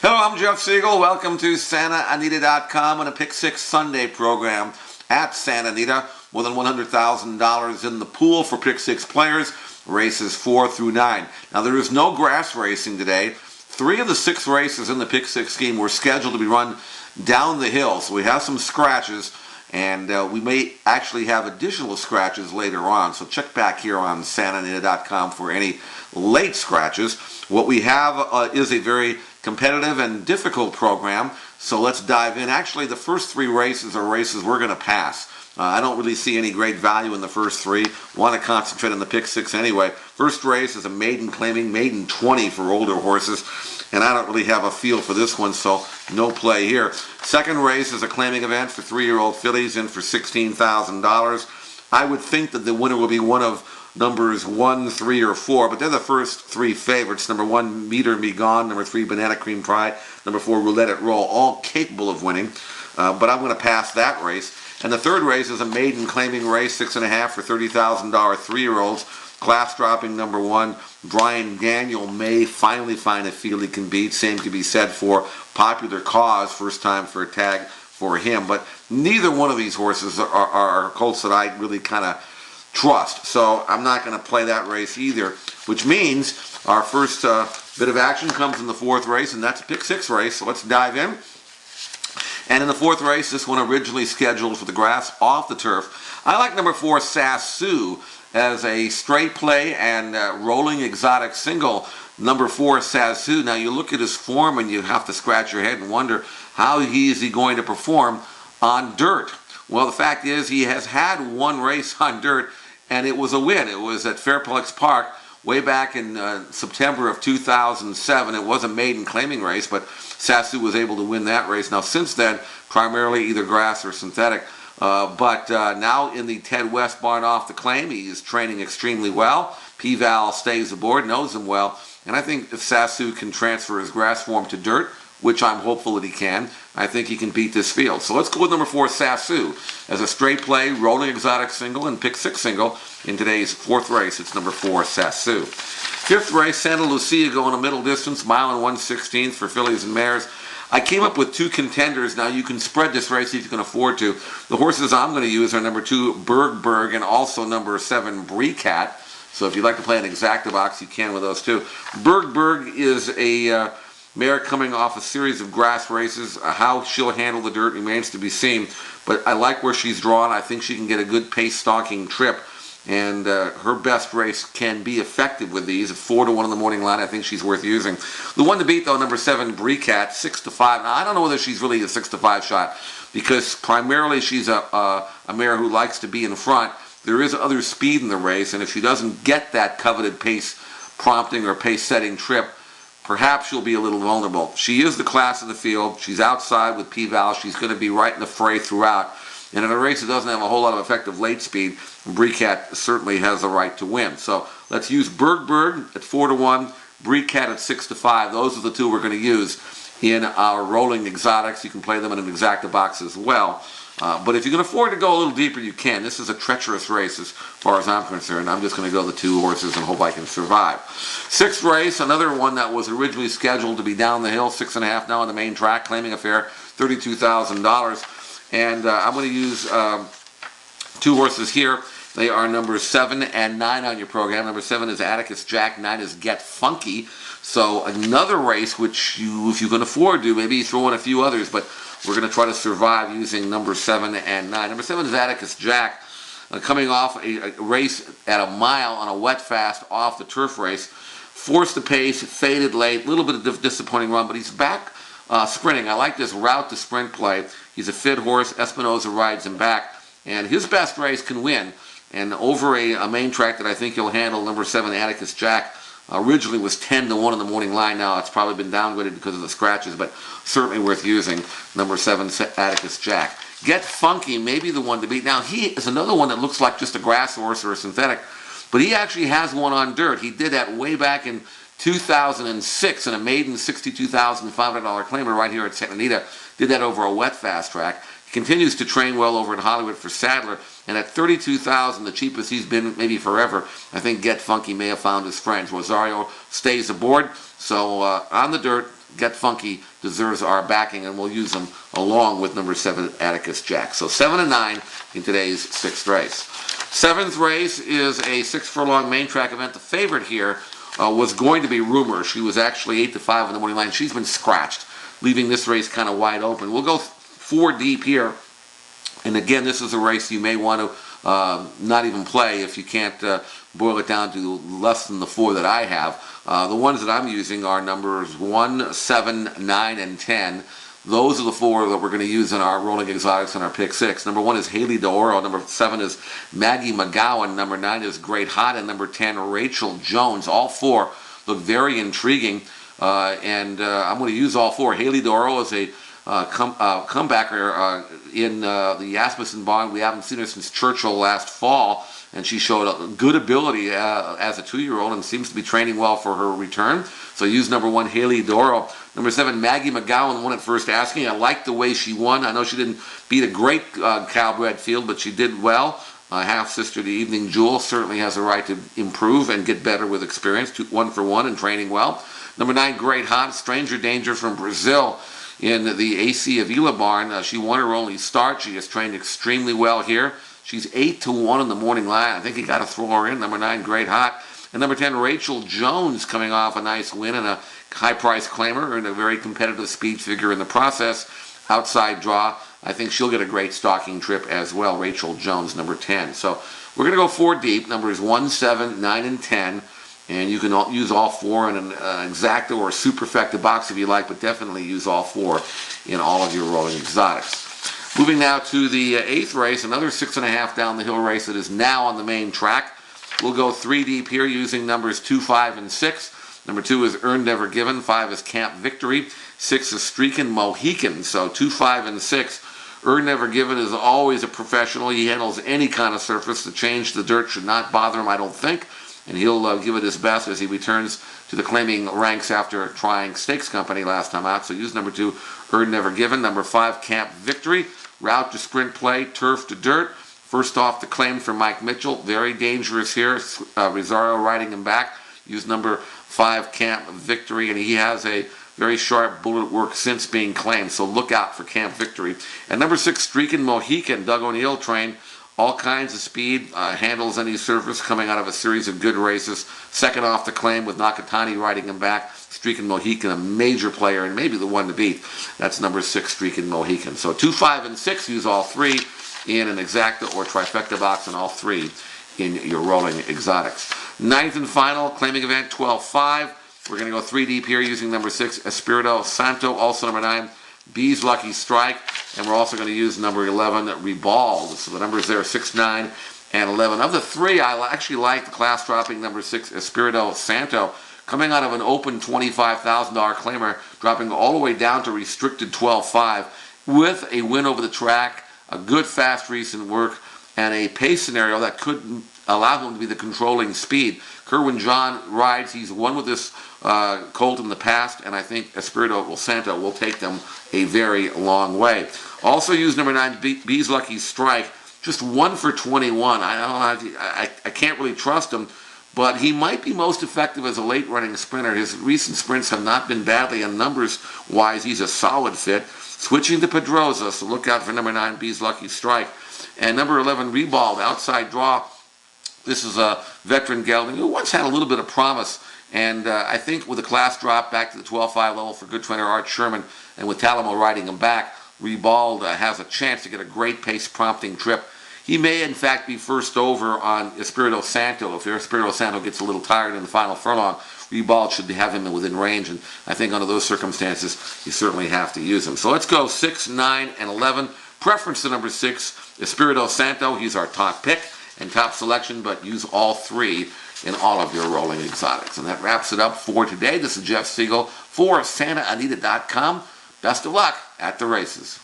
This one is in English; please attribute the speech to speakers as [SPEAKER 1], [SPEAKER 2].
[SPEAKER 1] Hello, I'm Jeff Siegel. Welcome to SantaAnita.com and a Pick 6 Sunday program at Santa Anita. More than $100,000 in the pool for Pick 6 players, races 4 through 9. Now, there is no grass racing today. 3 of the 6 races in the Pick 6 scheme were scheduled to be run down the hill. So we have some scratches, and we may actually have additional scratches later on. So check back here on SantaAnita.com for any late scratches. What we have is a very competitive and difficult program, so let's dive in. Actually, the first 3 races are races we're going to pass. I don't really see any great value in the first 3. Want to concentrate on the Pick 6 anyway. First race is a maiden claiming, maiden 20 for older horses, and I don't really have a feel for this one, so no play here. Second race is a claiming event for 3-year-old fillies in for $16,000. I would think that the winner will be one of numbers 1, 3, or 4, but they're the first 3 favorites. Number 1, Meet or Be Gone. Number 3, Banana Cream Pride. Number 4, Roulette It Roll. All capable of winning, but I'm going to pass that race. And the third race is a maiden claiming race, 6.5 for $30,000 3-year-olds. Class dropping number 1, Brian Daniel may finally find a field he can beat. Same could be said for Popular Cause, first time for a tag for him. But neither one of these horses are colts that I really kind of trust, so I'm not going to play that race either, which means our first bit of action comes in the 4th race, and that's a Pick 6 race, so let's dive in. And in the 4th race, this one originally scheduled for the grass off the turf, I like number 4, SassOU, as a straight play and rolling exotic single. Number 4, SassOU. Now you look at his form and you have to scratch your head and wonder how is he going to perform on dirt. Well, the fact is he has had 1 race on dirt, and it was a win. It was at Fairplex Park way back in September of 2007. It was a maiden claiming race, but SassOU was able to win that race. Now, since then, primarily either grass or synthetic. But now in the Ted West barn off the claim, he is training extremely well. P-Val stays aboard, knows him well, and I think if SassOU can transfer his grass form to dirt, which I'm hopeful that he can, I think he can beat this field. So let's go with number 4, SassOU, as a straight play, rolling exotic single, and Pick 6 single in today's 4th race. It's number 4, SassOU. 5th race, Santa Lucia going a middle distance, mile and 1/16 for fillies and mares. I came up with 2 contenders. Now you can spread this race if you can afford to. The horses I'm going to use are number 2, Berg, and also number 7, Briecat. So if you'd like to play an exacta box, you can with those 2. Berg is a mare coming off a series of grass races. How she'll handle the dirt remains to be seen, but I like where she's drawn. I think she can get a good pace stalking trip, and her best race can be effective with these. At 4-1 in the morning line, I think she's worth using. The one to beat, though, number 7, Briecat, 6-5. Now, I don't know whether she's really a 6-5 shot, because primarily she's a mare who likes to be in front. There is other speed in the race, and if she doesn't get that coveted pace prompting or pace setting trip, perhaps she'll be a little vulnerable. She is the class of the field. She's outside with P-Val. She's going to be right in the fray throughout. And in a race that doesn't have a whole lot of effective late speed, Briecat certainly has the right to win. So let's use Berg at 4-1, Briecat at 6-5. Those are the 2 we're going to use in our rolling exotics. You can play them in an exacta box as well. But if you can afford to go a little deeper, you can. This is a treacherous race as far as I'm concerned. I'm just going to go the 2 horses and hope I can survive. 6th race, another one that was originally scheduled to be down the hill, 6.5 now on the main track, claiming a fair $32,000. And I'm going to use 2 horses here. They are numbers 7 and 9 on your program. Number 7 is Atticus Jack, 9 is Get Funky. So another race which you, if you can afford to, maybe throw in a few others, but we're going to try to survive using number 7 and 9. Number 7 is Atticus Jack, coming off a race at a mile on a wet fast off the turf race. Forced the pace, faded late, a little bit of disappointing run, but he's back sprinting. I like this route to sprint play. He's a fit horse. Espinoza rides him back, and his best race can win. And over a main track that I think he'll handle, number 7, Atticus Jack, originally was 10-1 in the morning line. Now it's probably been downgraded because of the scratches, but certainly worth using. Number 7, Atticus Jack. Get Funky may be the one to beat. Now he is another one that looks like just a grass horse or a synthetic, but he actually has one on dirt. He did that way back in 2006 in a maiden $62,500 claimer right here at Santa Anita. Did that over a wet fast track. He continues to train well over in Hollywood for Sadler, and at $32,000, the cheapest he's been maybe forever, I think Get Funky may have found his friends. Rosario stays aboard, so on the dirt, Get Funky deserves our backing, and we'll use them along with number 7, Atticus Jack. So 7 and 9 in today's 6th race. 7th race is a 6-furlong main track event. The favorite here was going to be Rumor. She was actually 8-5 on the morning line. She's been scratched, leaving this race kind of wide open. We'll go 4 deep here. And again, this is a race you may want to not even play if you can't boil it down to less than the 4 that I have. The ones that I'm using are numbers 1, 7, 9, and 10. Those are the 4 that we're going to use in our Rolling Exotics and our Pick 6. Number 1 is Hailey d'Oro. Number 7 is Maggie McGowan. Number 9 is Great Hot. And number 10, Rachel Jones. All 4 look very intriguing. And I'm going to use all 4. Hailey d'Oro is a comebacker in the Asmussen Bond. We haven't seen her since Churchill last fall, and she showed a good ability as a 2-year-old and seems to be training well for her return. So use number 1, Hailey d'Oro. Number 7, Maggie McGowan, won at first asking. I liked the way she won. I know she didn't beat a great Calbred field, but she did well. Half-sister to Evening Jewel certainly has a right to improve and get better with experience. 1 for 1 and training well. Number 9, Great Hot, Stranger Danger from Brazil in the AC Avila barn. She won her only start. She has trained extremely well here. She's 8-1 in the morning line. I think you got to throw her in. Number 9, Great Hot. And number 10, Rachel Jones, coming off a nice win and a high-price claimer and a very competitive speed figure in the process. Outside draw. I think she'll get a great stalking trip as well. Rachel Jones, number 10. So we're going to go 4 deep. Numbers 1, 7, 9, and 10. And you can use all 4 in an exacta or superfecta box if you like, but definitely use all 4 in all of your Rolling Exotics. Moving now to the 8th race, another 6.5 down the hill race that is now on the main track. We'll go 3 deep here using numbers 2, 5, and 6. Number 2 is Earnednevergiven. 5 is Camp Victory. 6 is Streakin Mohican. So 2, 5, and 6. Earnednevergiven is always a professional. He handles any kind of surface. The change to the dirt should not bother him, I don't think. And he'll give it his best as he returns to the claiming ranks after trying Stakes Company last time out. So use number 2, Earnednevergiven. Number 5, Camp Victory. Route to sprint play, turf to dirt. First off the claim for Mike Mitchell. Very dangerous here. Rosario riding him back. Use number 5, Camp Victory. And he has a very sharp bullet work since being claimed. So look out for Camp Victory. And number 6, Streakin Mohican. Doug O'Neill trained. All kinds of speed, handles any surface, coming out of a series of good races. Second off the claim with Nakatani riding him back. Streakin Mohican, a major player and maybe the one to beat. That's number 6, Streakin Mohican. So 2, 5, and 6, use all 3 in an exacta or trifecta box and all 3 in your Rolling Exotics. 9th and final, claiming event 12-5. We're going to go 3 deep here using number 6, Espirito, Santo, also number 9, B's Lucky Strike, and we're also going to use number 11, Ribald. So the numbers there are 6, 9, and 11. Of the 3, I actually like the class-dropping number 6, Espirito Santo, coming out of an open $25,000 claimer, dropping all the way down to restricted 12-5, with a win over the track, a good fast recent work, and a pace scenario that could allow him to be the controlling speed. Kerwin John rides. He's won with this colt in the past, and I think Espirito Santo will take them a very long way. Also use number 9, B's Lucky Strike. Just 1 for 21. I can't really trust him, but he might be most effective as a late-running sprinter. His recent sprints have not been badly, and numbers-wise, he's a solid fit. Switching to Pedroza, so look out for number 9, B's Lucky Strike. And number 11, Ribald, outside draw. This is a veteran gelding who once had a little bit of promise, and I think with a class drop back to the 12-5 level for good trainer Art Sherman, and with Talamo riding him back, Ribald has a chance to get a great pace prompting trip. He may in fact be first over on Espirito Santo. If Espirito Santo gets a little tired in the final furlong, Ribald should have him within range, and I think under those circumstances you certainly have to use him. So let's go 6, 9, and 11. Preference to number 6, Espirito Santo. He's our top pick and top selection, but use all 3 in all of your Rolling Exotics. And that wraps it up for today. This is Jeff Siegel for SantaAnita.com. Best of luck at the races.